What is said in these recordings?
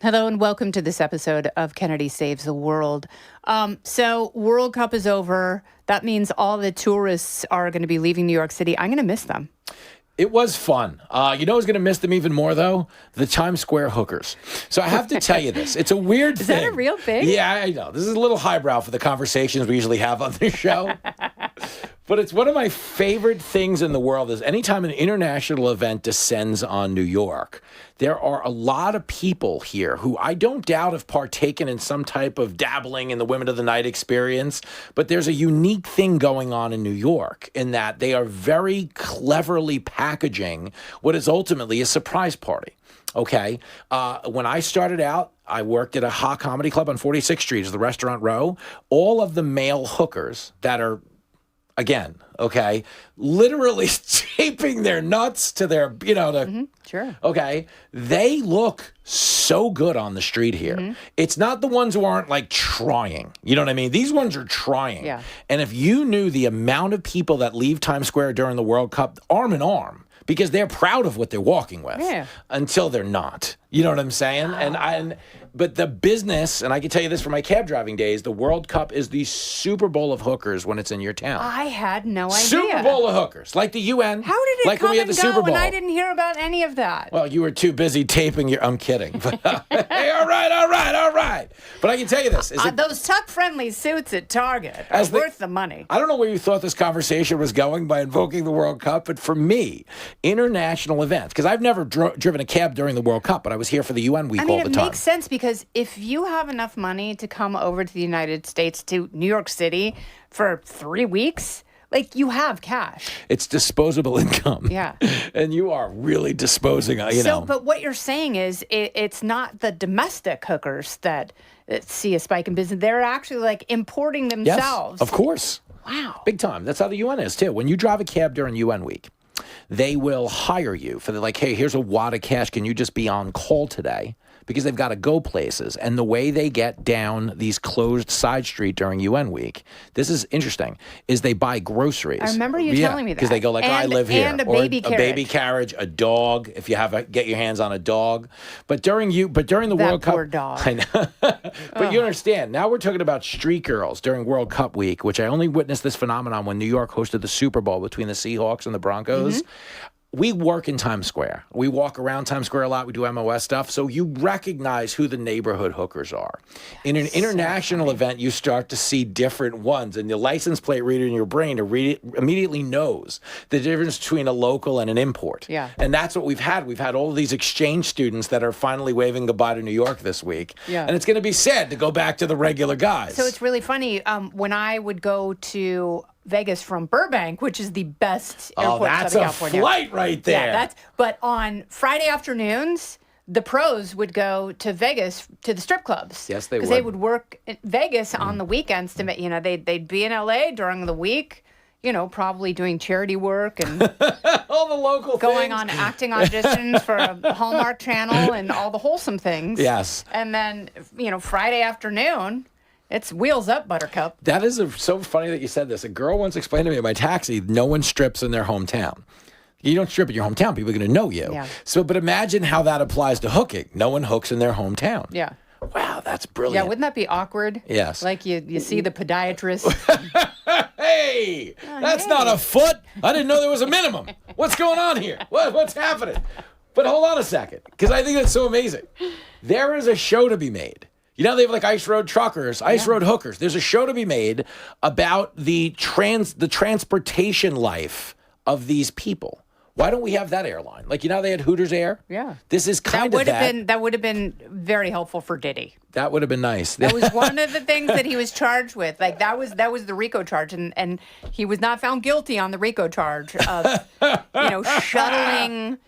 Hello and welcome to this episode of Kennedy Saves the World. So World Cup is over. That means all the tourists are going to be leaving New York City. I'm going to miss them. It was fun. You know who's going to miss them even more, though? The Times Square hookers. So I have to tell you this. It's a weird thing. Is that a real thing? Yeah, I know. This is a little highbrow for the conversations we usually have on this show. But it's one of my favorite things in the world is anytime an international event descends on New York, there are a lot of people here who I don't doubt have partaken in some type of dabbling in the Women of the Night experience. But there's a unique thing going on in New York in that they are very cleverly packaging what is ultimately a surprise party. Okay. When I started out, I worked at a hot comedy club on 46th Street, the Restaurant Row. All of the male hookers that are, again, okay, literally taping their nuts to their, Sure. Okay, they look so good on the street here. Mm-hmm. It's not the ones who aren't like trying. You know what I mean? These ones are trying. Yeah. And if you knew the amount of people that leave Times Square during the World Cup arm in arm, because they're proud of what they're walking with until they're not. You know what I'm saying? But the business, and I can tell you this from my cab driving days, the World Cup is the Super Bowl of hookers when it's in your town. I had no idea. Super Bowl of hookers, like the UN. How did it like come when we had and the go Super Bowl. and I didn't hear about any of that? Well, you were too busy taping your... I'm kidding. But, hey, all right. But I can tell you this. Those tuck-friendly suits at Target are worth the money. I don't know where you thought this conversation was going by invoking the World Cup, but for me, international events, because I've never driven a cab during the World Cup, but I was here for the UN week all the time. It makes sense because if you have enough money to come over to the United States, to New York City for 3 weeks, like you have cash. It's disposable income. Yeah. And you are really disposing, But what you're saying is it's not the domestic hookers that see a spike in business. They're actually like importing themselves. Yes, of course. Wow. Big time. That's how the UN is, too. When you drive a cab during UN week, they will hire you for hey, here's a wad of cash. Can you just be on call today? Because they've got to go places. And the way they get down these closed side street during UN week, this is interesting, is they buy groceries. I remember you telling me that. Because they go I live here. And a baby carriage. A baby carriage, a dog, if you get your hands on a dog. But during the World Cup. Poor dog. I know. But you understand, now we're talking about street girls during World Cup week, which I only witnessed this phenomenon when New York hosted the Super Bowl between the Seahawks and the Broncos. Mm-hmm. We work in Times Square. We walk around Times Square a lot. We do MOS stuff. So you recognize who the neighborhood hookers are. In an international event, you start to see different ones. And the license plate reader in your brain immediately knows the difference between a local and an import. Yeah. And that's what we've had. We've had all of these exchange students that are finally waving goodbye to New York this week. Yeah. And it's going to be sad to go back to the regular guys. So it's really funny. When I would go to Vegas from Burbank, which is the best airport in Southern California. That's a flight right there. Yeah, but on Friday afternoons, the pros would go to Vegas to the strip clubs. Yes, they would. Because they would work in Vegas on the weekends to, they'd be in LA during the week, probably doing charity work and all the local going things. on acting auditions for a Hallmark Channel and all the wholesome things. Yes. And then, Friday afternoon, it's wheels up, Buttercup. That is so funny that you said this. A girl once explained to me in my taxi, no one strips in their hometown. You don't strip in your hometown. People are going to know you. Yeah. So, but imagine how that applies to hooking. No one hooks in their hometown. Yeah. Wow, that's brilliant. Yeah, wouldn't that be awkward? Yes. Like you see the podiatrist. Hey, that's not a foot. I didn't know there was a minimum. What's going on here? What's happening? But hold on a second, because I think that's so amazing. There is a show to be made. They have like Ice Road Truckers, Ice Road Hookers. There's a show to be made about the transportation life of these people. Why don't we have that airline? Like, they had Hooters Air? Yeah. This is kind of that. That would have been very helpful for Diddy. That would have been nice. That was one of the things that he was charged with. Like, that was the RICO charge. And he was not found guilty on the RICO charge of, shuttling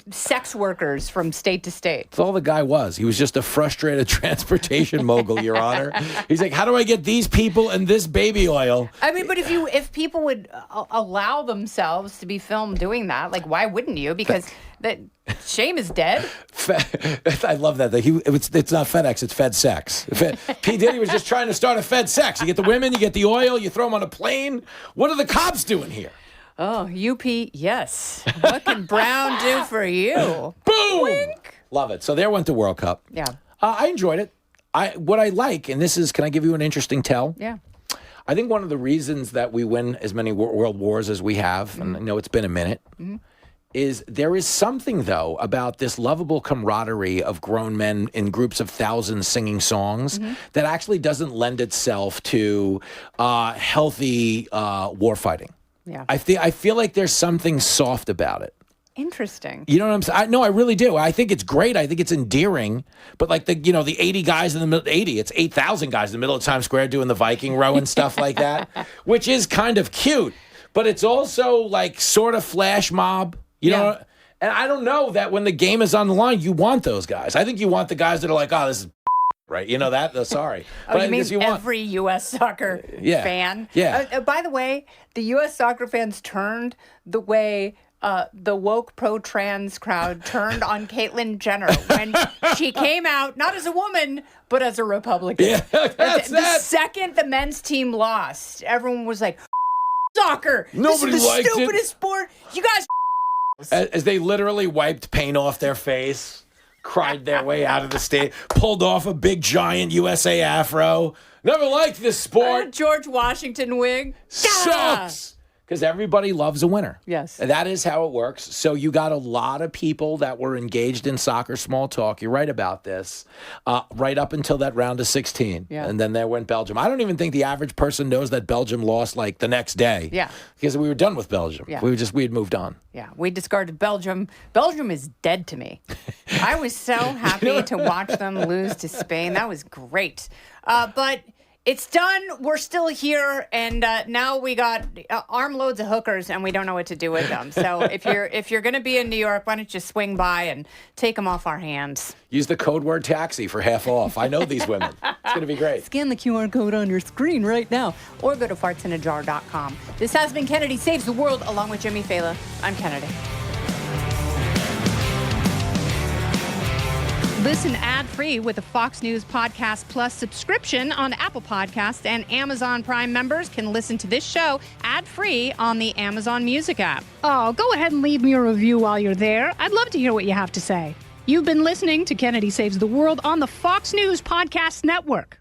sex workers from state to state. That's all the guy was. He was just a frustrated transportation mogul, Your Honor. He's like, how do I get these people and this baby oil? But if people would allow themselves to be filmed doing that, like, why wouldn't you? Because that shame is dead. I love that. It's not FedEx, it's FedSex. P. Diddy was just trying to start a FedSex. You get the women, you get the oil, you throw them on a plane. What are the cops doing here? Oh, UP, yes. What can Brown do for you? Boom! Wink. Love it. So there went the World Cup. Yeah. I enjoyed it. What I like, and this is, can I give you an interesting tell? Yeah. I think one of the reasons that we win as many world wars as we have, and I know it's been a minute, is there is something, though, about this lovable camaraderie of grown men in groups of thousands singing songs that actually doesn't lend itself to healthy war fighting. Yeah. I feel like there's something soft about it. Interesting. You know what I'm saying? No, I really do. I think it's great. I think it's endearing. But like the 80 guys in the middle, it's 8,000 guys in the middle of Times Square doing the Viking row and stuff like that, which is kind of cute. But it's also like sort of flash mob, you know? And I don't know that when the game is on the line, you want those guys. I think you want the guys that are like, oh, this is right. You know that? Sorry. Oh, you mean every U.S. soccer fan? Yeah. By the way, the U.S. soccer fans turned the way the woke pro-trans crowd turned on Caitlyn Jenner when she came out, not as a woman, but as a Republican. Yeah, that's the second the men's team lost, everyone was like, soccer! Nobody this is the liked stupidest sport! You guys as they literally wiped paint off their face, cried their way out of the state, pulled off a big giant USA afro. Never liked this sport. George Washington wig. Sucks. Because everybody loves a winner. Yes. And that is how it works. So you got a lot of people that were engaged in soccer small talk. You're right about this. Right up until that round of 16. Yeah. And then there went Belgium. I don't even think the average person knows that Belgium lost like the next day. Yeah. Because we were done with Belgium. Yeah. We had moved on. Yeah, we discarded Belgium. Belgium is dead to me. I was so happy to watch them lose to Spain. That was great. But it's done. We're still here, and now we got armloads of hookers, and we don't know what to do with them. So if you're going to be in New York, why don't you swing by and take them off our hands? Use the code word taxi for half off. I know these women. It's going to be great. Scan the QR code on your screen right now, or go to fartsinajar.com. This has been Kennedy Saves the World, along with Jimmy Failla. I'm Kennedy. Listen ad-free with a Fox News Podcast Plus subscription on Apple Podcasts, and Amazon Prime members can listen to this show ad-free on the Amazon Music app. Oh, go ahead and leave me a review while you're there. I'd love to hear what you have to say. You've been listening to Kennedy Saves the World on the Fox News Podcast Network.